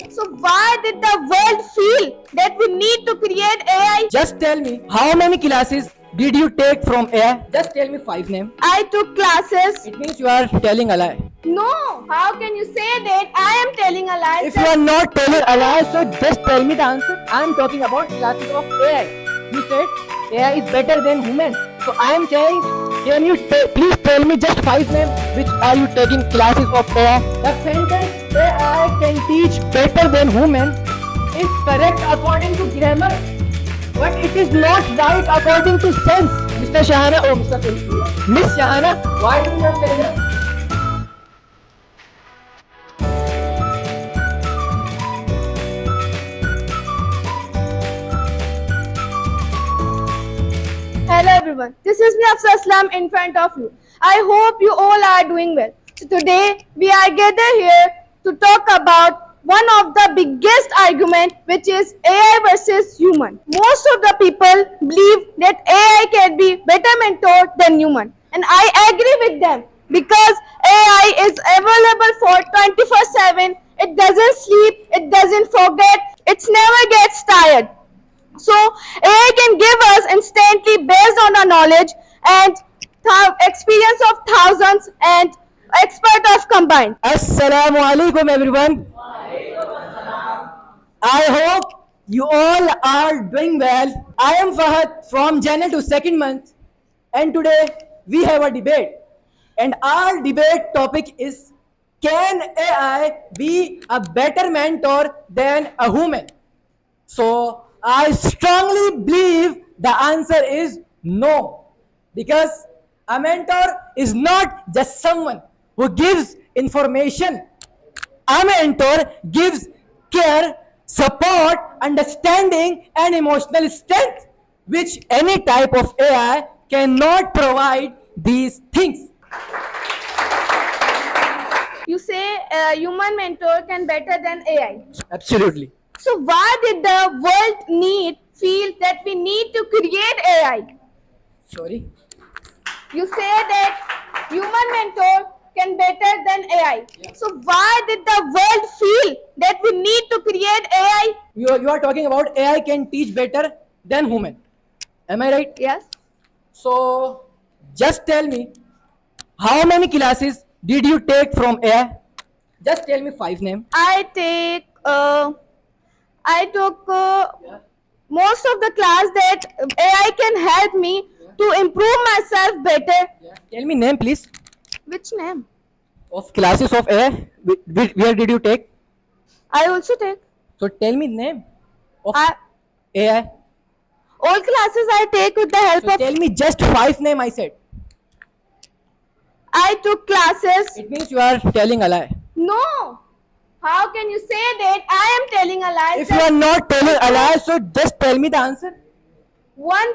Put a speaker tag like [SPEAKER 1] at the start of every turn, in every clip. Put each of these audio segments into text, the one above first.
[SPEAKER 1] So why did the world feel that we need to create AI?
[SPEAKER 2] Just tell me, how many classes did you take from AI? Just tell me 5 names.
[SPEAKER 1] I took classes.
[SPEAKER 2] It means you are telling a lie.
[SPEAKER 1] No, how can you say that I am telling a lie?
[SPEAKER 2] If you are not telling a lie, so just tell me the answer. I am talking about classes of AI. You said AI is better than human. So I am saying, can you please tell me just 5 names which are you taking classes of AI? The sentence AI can teach better than human is correct according to grammar, but it is not right according to sense. Mr. Shahana, oh Mr. Miss Shahana, why do you have said that?
[SPEAKER 1] Hello everyone, this is me Afsa Aslam in front of you. I hope you all are doing well. So today we are gathered here to talk about one of the biggest argument, which is AI versus human. Most of the people believe that AI can be better mentor than human, and I agree with them because AI is available for 24/7. It doesn't sleep, it doesn't forget, it never gets tired. So AI can give us instantly based on our knowledge and experience of thousands and expert of combined.
[SPEAKER 2] Assalamu alaikum everyone. I hope you all are doing well. I am Fahad from January to second month, and today we have a debate. And our debate topic is, can AI be a better mentor than a human? So I strongly believe the answer is no, because a mentor is not just someone who gives information. A mentor gives care, support, understanding, and emotional strength, which any type of AI cannot provide these things.
[SPEAKER 1] You say a human mentor can better than AI.
[SPEAKER 2] Absolutely.
[SPEAKER 1] So why did the world feel that we need to create AI?
[SPEAKER 2] Sorry.
[SPEAKER 1] You say that human mentor can better than AI.
[SPEAKER 2] Yeah.
[SPEAKER 1] So why did the world feel that we need to create AI?
[SPEAKER 2] You are talking about AI can teach better than human. Am I right?
[SPEAKER 1] Yes.
[SPEAKER 2] So just tell me, how many classes did you take from AI? Just tell me 5 names.
[SPEAKER 1] I took most of the class that AI can help me to improve myself better.
[SPEAKER 2] Tell me name, please,
[SPEAKER 1] Which name?
[SPEAKER 2] of classes of AI. Where did you take?
[SPEAKER 1] I also take.
[SPEAKER 2] So tell me name of
[SPEAKER 1] I,
[SPEAKER 2] AI.
[SPEAKER 1] all classes I take with the help
[SPEAKER 2] So
[SPEAKER 1] of.
[SPEAKER 2] tell me just 5 names. I said.
[SPEAKER 1] I took classes.
[SPEAKER 2] It means you are telling a lie.
[SPEAKER 1] No. How can you say that I am telling a lie?
[SPEAKER 2] If you are not telling a lie, so just tell me the answer.
[SPEAKER 1] One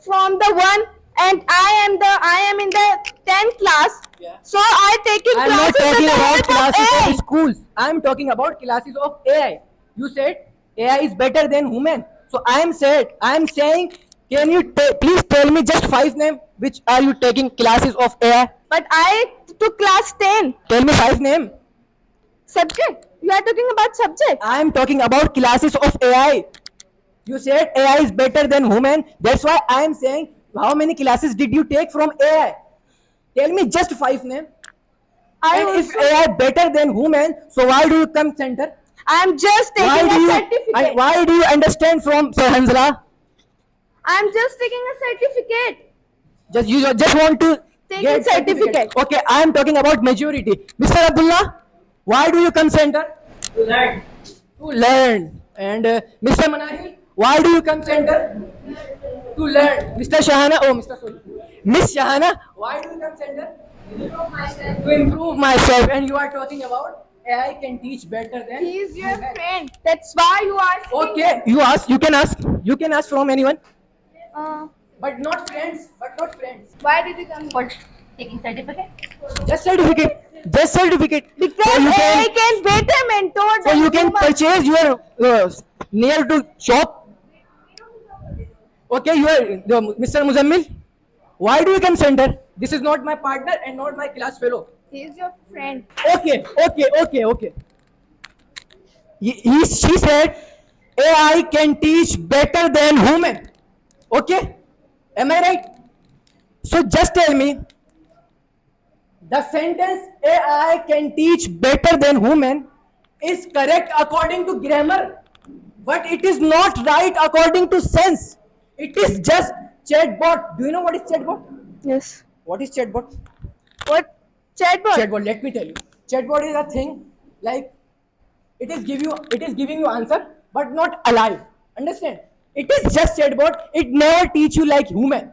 [SPEAKER 1] from the one, and I am in the 10th class.
[SPEAKER 2] Yeah.
[SPEAKER 1] So I taking
[SPEAKER 2] I am not
[SPEAKER 1] classes
[SPEAKER 2] talking
[SPEAKER 1] with the
[SPEAKER 2] about
[SPEAKER 1] help of
[SPEAKER 2] classes
[SPEAKER 1] AI.
[SPEAKER 2] of schools. I am talking about classes of AI. You said AI is better than human. So I am saying, can you please tell me just 5 names which are you taking classes of AI?
[SPEAKER 1] But I took class 10.
[SPEAKER 2] Tell me 5 names.
[SPEAKER 1] Subject. You are talking about subject.
[SPEAKER 2] I am talking about classes of AI. You said AI is better than human. That's why I am saying, how many classes did you take from AI? Tell me just 5 names.
[SPEAKER 1] I
[SPEAKER 2] And if
[SPEAKER 1] also,
[SPEAKER 2] AI better than human, so why do you come center?
[SPEAKER 1] I am just
[SPEAKER 2] Why
[SPEAKER 1] taking
[SPEAKER 2] do
[SPEAKER 1] a
[SPEAKER 2] you
[SPEAKER 1] certificate.
[SPEAKER 2] why do you understand from Sir Hanzala?
[SPEAKER 1] I am just taking a certificate.
[SPEAKER 2] Just you just want to
[SPEAKER 1] Taking
[SPEAKER 2] get
[SPEAKER 1] certificate.
[SPEAKER 2] Okay, I am talking about majority. Mr. Abdullah, why do you come center?
[SPEAKER 3] To learn.
[SPEAKER 2] To learn. And Mr. Manahil, why do you come center? To learn. Mr. Shahana, oh Mr. Sorry. Miss Shahana, why do you come center? To improve myself. And you are talking about AI can teach better than
[SPEAKER 1] He is your
[SPEAKER 2] human.
[SPEAKER 1] friend. That's why you are.
[SPEAKER 2] Okay, you ask. You can ask from anyone.
[SPEAKER 1] Uh,
[SPEAKER 2] But not friends. But not friends.
[SPEAKER 1] why did you come?
[SPEAKER 3] For taking certificate?
[SPEAKER 2] Just certificate. Just certificcation.
[SPEAKER 1] Because
[SPEAKER 2] So you
[SPEAKER 1] AI
[SPEAKER 2] can.
[SPEAKER 1] can better mentor
[SPEAKER 2] So
[SPEAKER 1] than
[SPEAKER 2] you can
[SPEAKER 1] human.
[SPEAKER 2] purchase your near to shop. Okay, you are Mr. Muzammil. Why do you come center? This is not my partner and not my class fellow.
[SPEAKER 1] He is your friend.
[SPEAKER 2] Okay, okay, okay, okay. She said AI can teach better than human. Okay? Am I right? So just tell me, the sentence AI can teach better than human is correct according to grammar, but it is not right according to sense. It is just chatbot. Do you know what is chatbot?
[SPEAKER 1] Yes.
[SPEAKER 2] What is chatbot?
[SPEAKER 1] What? Chatbot.
[SPEAKER 2] Chatbot, let me tell you. Chatbot is a thing like it is giving you answer but not alive. Understand? It is just chatbot. It never teach you like human.